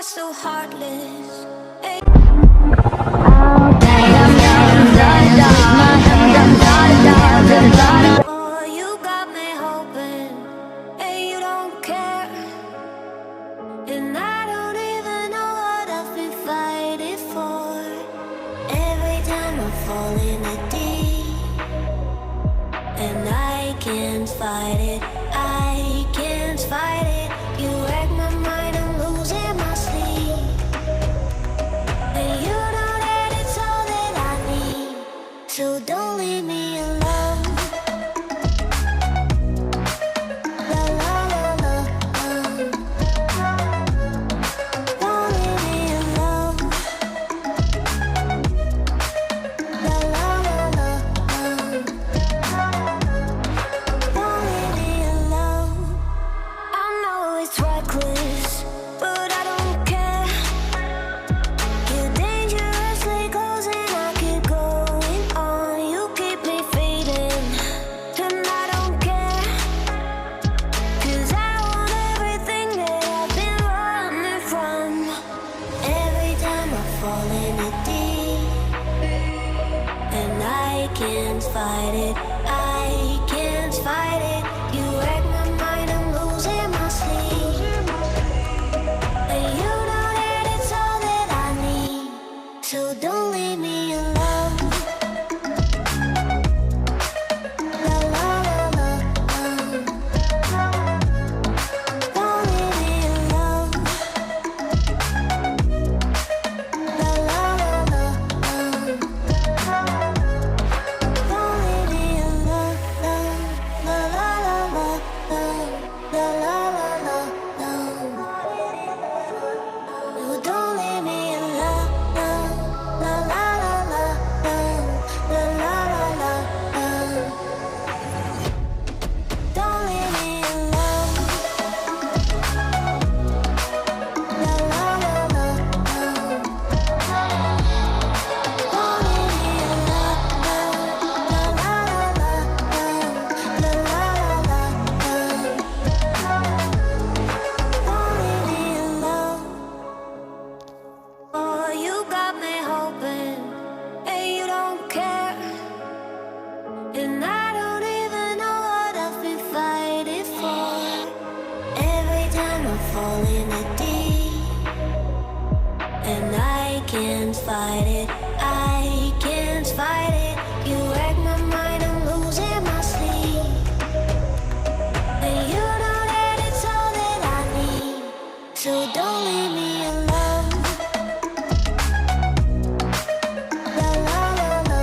so heartless. Hey. Oh, you got me hoping, and you don't care. And I don't even know what I've been fighting for. Every time I fall in the deep, and I can't fight it, I can't fight it. You wreck my mind, I'm losing my sleep. And you know that it's all that I need, so don't leave me alone. La la la la, don't leave me alone. La la la la, don't leave me alone. I know it's reckless, but I don't care. You're dangerously close and I keep going on. You keep me fading, and I don't care. 'Cause I want everything that I've been running from. Every time I fall in the deep, and I can't fight it, I can't fight it. You wreck my mind, I'm losing my sleep. And you know that it's all that I need, so don't leave me alone. La la la la, don't leave me alone. La la la la, don't leave me alone. La la la la, la la la la, no, don't leave me alone. La la la la, la la la la, don't leave me alone. La la la la, don't leave me alone. La la la la, la la la la, don't leave me alone. Oh, you got me hoping, and you don't care. And I don't even know what I've been fighting for. Every time I fall in the deep, and I can't fight it, I can't fight it. You wreck my mind, I'm losing my sleep. And you know that it's all that I need, so don't leave me alone. La la la la,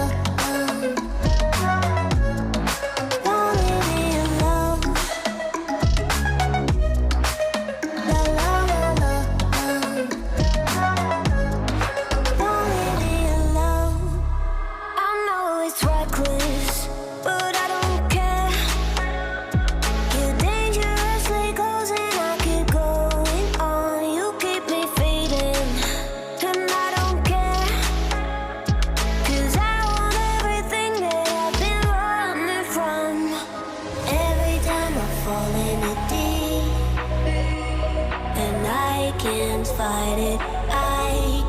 don't leave me alone. La la la la, don't leave me alone. I know it's reckless, but I don't care. You're dangerously close and I keep going on. You keep me fading, and I don't care. 'Cause I want everything that I've been running from. Every time I fall in the deep, and I can't fight it, I